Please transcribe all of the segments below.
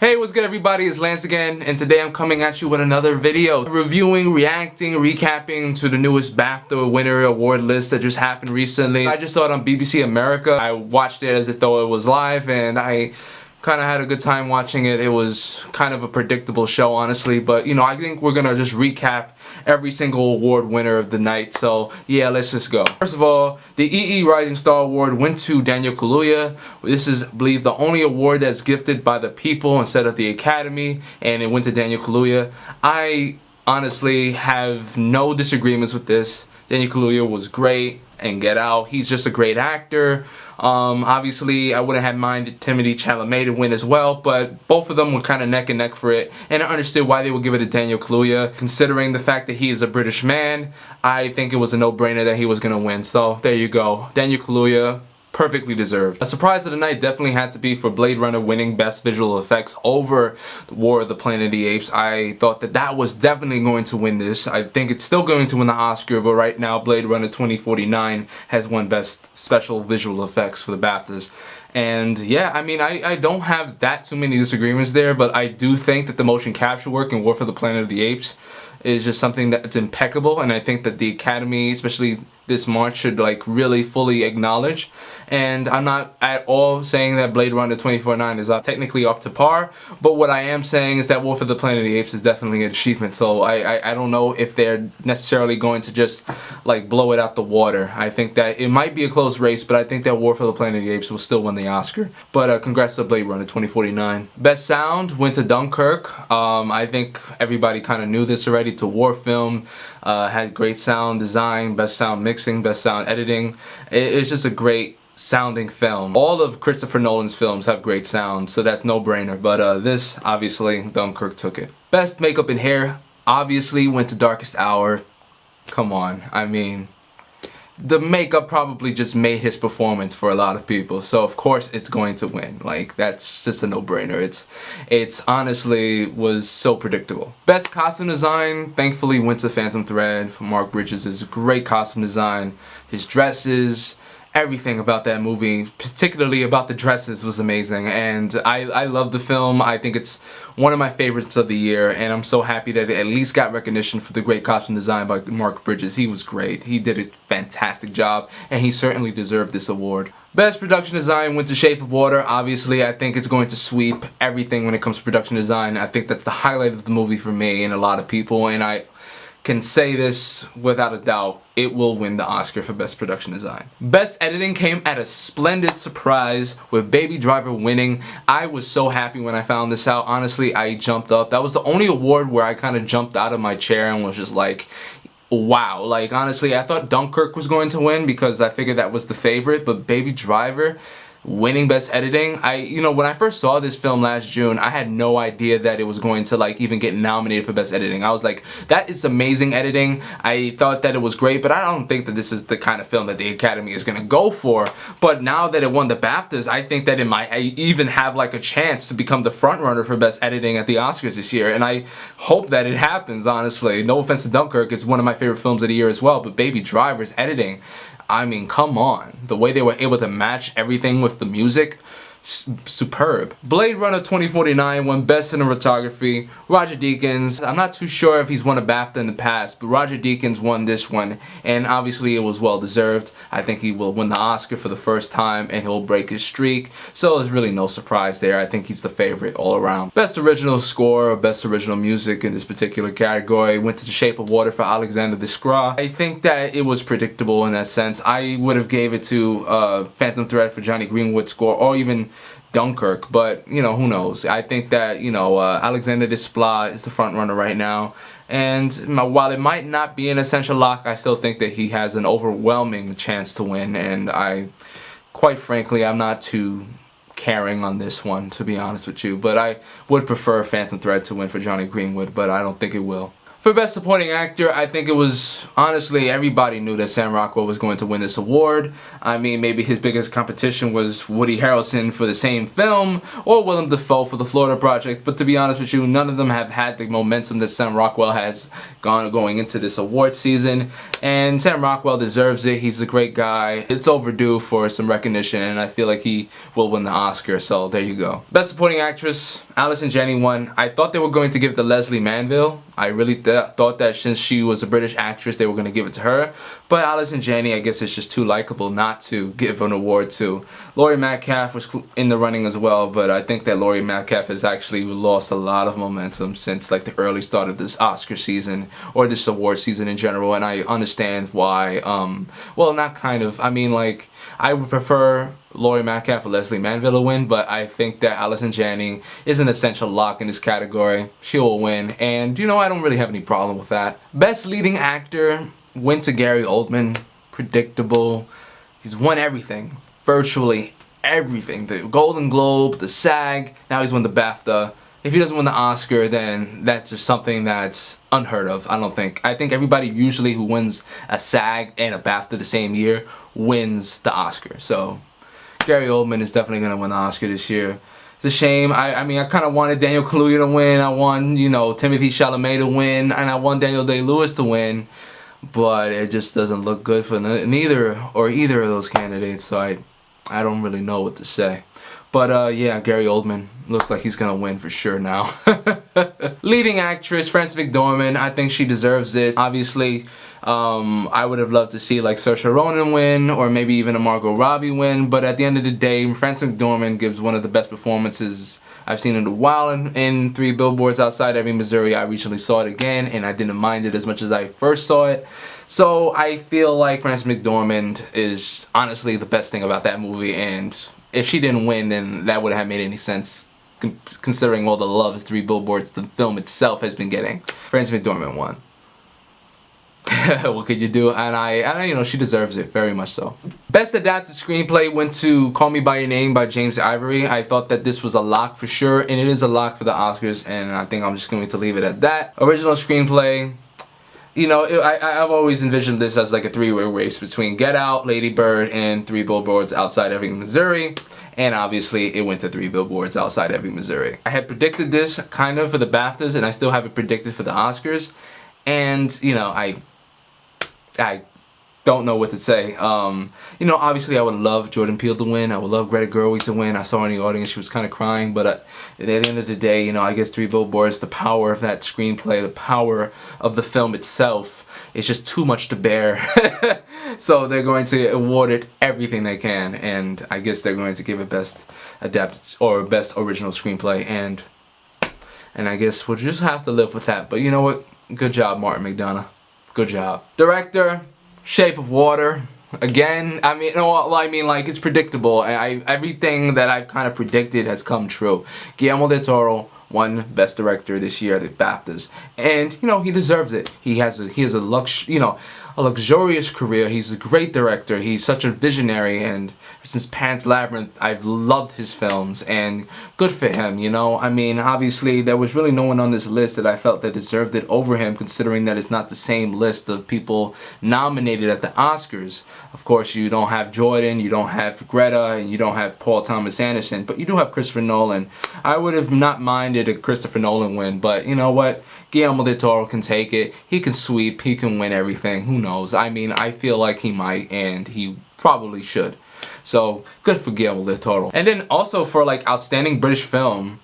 Hey, what's good everybody, it's Lance again, and today I'm coming at you with another video reviewing, reacting, recapping to the newest BAFTA winner award list that just happened recently. I just saw it on BBC America. I watched it as if though it was live, and I kind of had a good time watching it. It was kind of a predictable show, honestly, but you know, I think we're gonna just recap every single award winner of the night. So yeah, let's just go. First of all, the EE Rising Star Award went to Daniel Kaluuya. This is, I believe, the only award that's gifted by the people instead of the Academy, and it went to Daniel Kaluuya. I honestly have no disagreements with this. Daniel Kaluuya was great in Get Out. He's just a great actor. Obviously, I wouldn't have minded Timothée Chalamet to win as well, but both of them were kind of neck and neck for it, and I understood why they would give it to Daniel Kaluuya. Considering the fact that he is a British man, I think it was a no-brainer that he was going to win. So there you go, Daniel Kaluuya. Perfectly deserved. A surprise of the night definitely had to be for Blade Runner winning Best Visual Effects over War of the Planet of the Apes. I thought that that was definitely going to win this. I think it's still going to win the Oscar, but right now Blade Runner 2049 has won Best Special Visual Effects for the BAFTAs. And yeah, I mean, I don't have that too many disagreements there, but I do think that the motion capture work in War for the Planet of the Apes is just something that's impeccable, and I think that the Academy, especially this March, should like really fully acknowledge. And I'm not at all saying that Blade Runner 2049 is technically up to par, but what I am saying is that War for the Planet of the Apes is definitely an achievement. So I don't know if they're necessarily going to just like blow it out the water. I think that it might be a close race, but I think that War for the Planet of the Apes will still win the Oscar. But congrats to Blade Runner 2049. Best Sound went to Dunkirk. I think everybody kind of knew this already. To war film, had great sound design, best sound mixing, best sound editing. It's just a great sounding film. All of Christopher Nolan's films have great sound, so that's no brainer, but this, obviously, Dunkirk took it. Best makeup and hair obviously went to Darkest Hour. Come on, I mean, the makeup probably just made his performance for a lot of people, so of course it's going to win. Like, that's just a no-brainer. It's honestly was so predictable. Best costume design thankfully went to Phantom Thread for Mark Bridges' great costume design. His dresses, everything about that movie, particularly about the dresses, was amazing, and I love the film. I think it's one of my favorites of the year, and I'm so happy that it at least got recognition for the great costume design by Mark Bridges. He was great. He did a fantastic job, and he certainly deserved this award. Best production design went to Shape of Water. Obviously, I think it's going to sweep everything when it comes to production design. I think that's the highlight of the movie for me and a lot of people, and I can say this without a doubt, it will win the Oscar for Best Production Design. Best Editing came at a splendid surprise with Baby Driver winning. I was so happy when I found this out. Honestly, I jumped up. That was the only award where I kind of jumped out of my chair and was just like, wow. Like, honestly, I thought Dunkirk was going to win because I figured that was the favorite, but Baby Driver winning Best Editing, you know, when I first saw this film last June, I had no idea that it was going to like even get nominated for Best Editing. I was like, that is amazing editing. I thought that it was great, but I don't think that this is the kind of film that the Academy is going to go for. But now that it won the BAFTAs, I think that it might even have like a chance to become the front runner for Best Editing at the Oscars this year, and I hope that it happens, honestly. No offense to Dunkirk, it's one of my favorite films of the year as well, but Baby Driver's editing, I mean, come on. The way they were able to match everything with the music, superb. Blade Runner 2049 won Best Cinematography. Roger Deakins, I'm not too sure if he's won a BAFTA in the past, but Roger Deakins won this one, and obviously it was well deserved. I think he will win the Oscar for the first time, and he'll break his streak, so there's really no surprise there. I think he's the favorite all around. Best Original Score or Best Original Music in this particular category went to The Shape of Water for Alexander Desplat. I think that it was predictable in that sense. I would have gave it to Phantom Thread for Johnny Greenwood's score, or even Dunkirk, but you know, who knows. I think that, you know, Alexander Desplat is the front runner right now, and while it might not be an essential lock, I still think that he has an overwhelming chance to win, and quite frankly, I'm not too caring on this one, to be honest with you, but I would prefer Phantom Thread to win for Johnny Greenwood, but I don't think it will. For Best Supporting Actor, I think it was, honestly, everybody knew that Sam Rockwell was going to win this award. I mean, maybe his biggest competition was Woody Harrelson for the same film, or Willem Dafoe for The Florida Project, but to be honest with you, none of them have had the momentum that Sam Rockwell has going into this award season, and Sam Rockwell deserves it. He's a great guy. It's overdue for some recognition, and I feel like he will win the Oscar, so there you go. Best Supporting Actress, Allison Janney won. I thought they were going to give it to Leslie Manville. I really thought that since she was a British actress, they were going to give it to her. But Allison Janney, I guess, is just too likable not to give an award to. Laurie Metcalf was in the running as well, but I think that Laurie Metcalf has actually lost a lot of momentum since like the early start of this Oscar season, or this award season in general, and I understand why. Well, not kind of. I mean, like, I would prefer Laurie Metcalf or Leslie Manville to win, but I think that Allison Janney is an essential lock in this category. She will win, and you know, I don't really have any problem with that. Best Leading Actor went to Gary Oldman. Predictable. He's won everything. Virtually everything. The Golden Globe, the SAG, now he's won the BAFTA. If he doesn't win the Oscar, then that's just something that's unheard of, I don't think. I think everybody usually who wins a SAG and a BAFTA the same year wins the Oscar. So Gary Oldman is definitely going to win the Oscar this year. It's a shame. I mean, I kind of wanted Daniel Kaluuya to win. I want, you know, Timothée Chalamet to win. And I want Daniel Day-Lewis to win. But it just doesn't look good for either of those candidates. So I don't really know what to say. But yeah, Gary Oldman looks like he's gonna win for sure now. Leading Actress, Frances McDormand, I think she deserves it. Obviously, I would have loved to see like Saoirse Ronan win, or maybe even a Margot Robbie win, but at the end of the day, Frances McDormand gives one of the best performances I've seen in a while in Three Billboards Outside Ebbing, Missouri. I recently saw it again, and I didn't mind it as much as I first saw it. So I feel like Frances McDormand is honestly the best thing about that movie, and if she didn't win, then that wouldn't have made any sense considering all the love Three Billboards, the film itself, has been getting. Frances McDormand won. What could you do? And I, you know, she deserves it very much so. Best Adapted Screenplay went to Call Me By Your Name by James Ivory. I thought that this was a lock for sure, and it is a lock for the Oscars, and I think I'm just going to leave it at that. Original Screenplay, you know, I've always envisioned this as like a three-way race between Get Out, Lady Bird, and Three Billboards Outside Ebbing, Missouri. And obviously, it went to Three Billboards Outside Ebbing, Missouri. I had predicted this kind of for the BAFTAs, and I still have it predicted for the Oscars. And, you know, I don't know what to say. You know, obviously I would love Jordan Peele to win. I would love Greta Gerwig to win. I saw her in the audience, she was kind of crying. But at the end of the day, you know, I guess Three Billboards, the power of that screenplay, the power of the film itself, is just too much to bear. So they're going to award it everything they can. And I guess they're going to give it Best Adapted or Best Original Screenplay. And I guess we'll just have to live with that. But you know what? Good job, Martin McDonagh. Good job. Director, Shape of Water. Again, I mean, well, I mean, like, it's predictable. Everything that I've kind of predicted has come true. Guillermo del Toro won Best Director this year at the BAFTAs, and you know, he deserves it. He has a luxurious career. He's a great director. He's such a visionary, and since Pan's Labyrinth, I've loved his films, and good for him, you know? I mean, obviously, there was really no one on this list that I felt that deserved it over him, considering that it's not the same list of people nominated at the Oscars. Of course, you don't have Jordan, you don't have Greta, and you don't have Paul Thomas Anderson, but you do have Christopher Nolan. I would have not minded a Christopher Nolan win, but you know what? Guillermo del Toro can take it. He can sweep. He can win everything. Who knows? I mean, I feel like he might, and he probably should. So, good for Guillermo del Toro. And then also for like Outstanding British Film,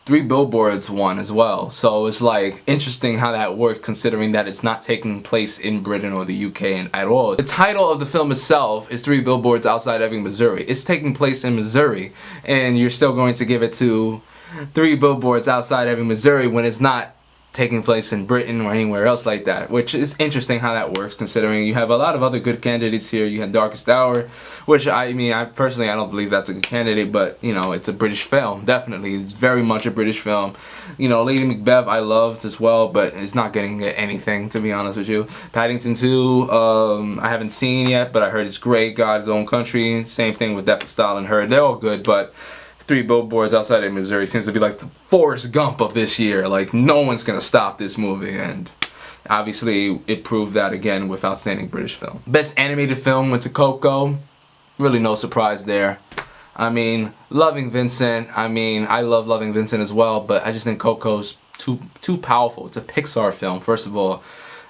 Three Billboards won as well. So it's like interesting how that works, considering that it's not taking place in Britain or the UK at all. The title of the film itself is Three Billboards Outside Ebbing, Missouri. It's taking place in Missouri, and you're still going to give it to Three Billboards Outside Ebbing, Missouri when it's not taking place in Britain or anywhere else like that, which is interesting how that works, considering you have a lot of other good candidates here. You had Darkest Hour, which I mean, I personally don't believe that's a good candidate, but you know, it's a British film. Definitely, it's very much a British film. You know, Lady Macbeth I loved as well, but it's not getting anything, to be honest with you. Paddington 2, I haven't seen yet, but I heard it's great. God's Own Country, same thing with Death of Stalin. Heard they're all good, but Three Billboards Outside of Missouri seems to be like the Forrest Gump of this year. Like, no one's gonna stop this movie, and Obviously, it proved that again with Outstanding British Film. Best Animated Film went to Coco. Really no surprise there. I mean, Loving Vincent. I mean, I love Loving Vincent as well, but I just think Coco's too powerful. It's a Pixar film, first of all.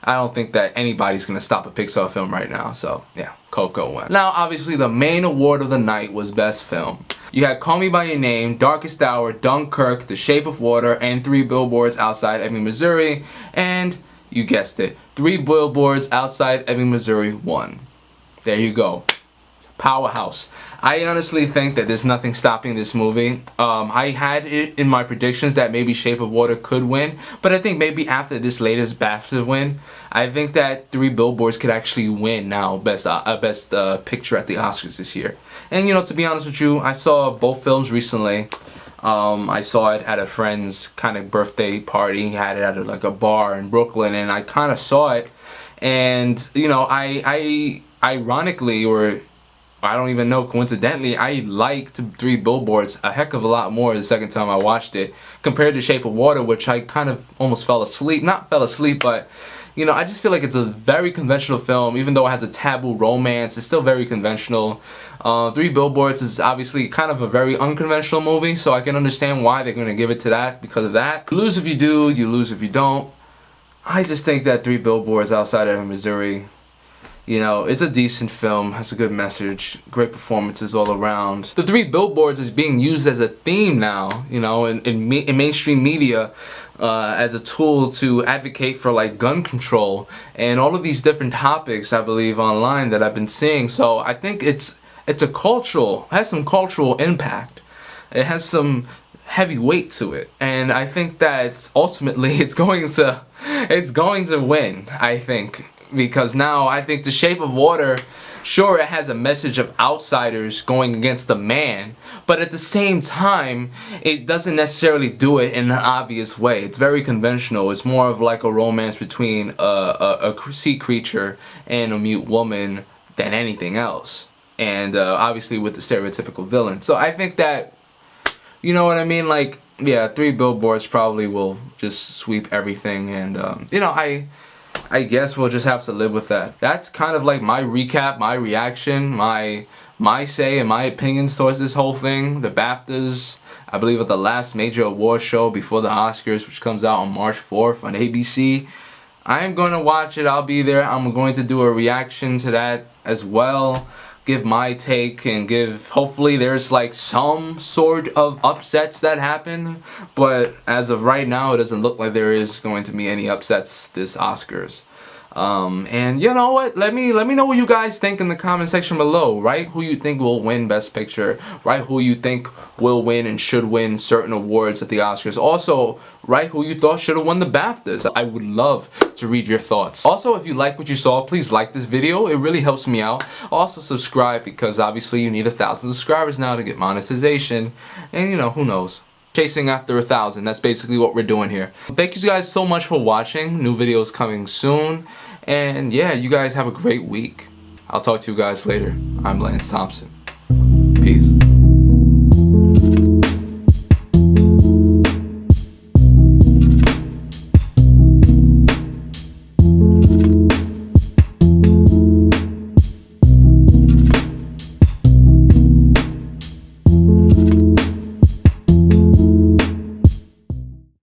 I don't think that anybody's gonna stop a Pixar film right now. So yeah, Coco won. Now, obviously, the main award of the night was Best Film. You had Call Me By Your Name, Darkest Hour, Dunkirk, The Shape of Water, and Three Billboards Outside Ebbing, Missouri. And you guessed it, Three Billboards Outside Ebbing, Missouri won. There you go. Powerhouse. I honestly think that there's nothing stopping this movie. I had it in my predictions that maybe Shape of Water could win, but I think maybe after this latest BAFTA win, I think that Three Billboards could actually win now best picture at the Oscars this year. And you know, to be honest with you, I saw both films recently. I saw it at a friend's kind of birthday party. He had it at like a bar in Brooklyn, and I kind of saw it, and you know, I ironically, or I don't even know, coincidentally, I liked Three Billboards a heck of a lot more the second time I watched it compared to Shape of Water, which I kind of almost fell asleep. Not fell asleep, but you know, I just feel like it's a very conventional film. Even though it has a taboo romance, it's still very conventional. Three Billboards is obviously kind of a very unconventional movie, so I can understand why they're going to give it to that because of that. You lose if you do, you lose if you don't. I just think that Three Billboards Outside of Missouri, you know, it's a decent film, has a good message, great performances all around. The Three Billboards is being used as a theme now, you know, in mainstream media as a tool to advocate for like gun control and all of these different topics, I believe, online that I've been seeing. So I think it has some cultural impact. It has some heavy weight to it, and I think that ultimately it's going to win, I think. Because now I think The Shape of Water, sure, it has a message of outsiders going against the man, but at the same time, it doesn't necessarily do it in an obvious way. It's very conventional. It's more of like a romance between a sea creature and a mute woman than anything else. And obviously with the stereotypical villain. So I think that, you know what I mean? Like, yeah, Three Billboards probably will just sweep everything, and you know, I guess we'll just have to live with that. That's kind of like my recap, my reaction, my say and my opinions towards this whole thing. The BAFTAs, I believe, are the last major award show before the Oscars, which comes out on March 4th on ABC. I'm going to watch it. I'll be there. I'm going to do a reaction to that as well. Give my take and hopefully there's like some sort of upsets that happen, but as of right now it doesn't look like there is going to be any upsets this Oscars. And you know what, let me know what you guys think in the comment section below. Write who you think will win Best Picture, write who you think will win and should win certain awards at the Oscars. Also, write who you thought should have won the BAFTAs. I would love to read your thoughts. Also, if you like what you saw, please like this video. It really helps me out. Also, subscribe, because obviously you need 1,000 subscribers now to get monetization. And you know, who knows? Chasing after 1,000. That's basically what we're doing here. Thank you guys so much for watching. New videos coming soon. And yeah, you guys have a great week. I'll talk to you guys later. I'm Lance Thompson.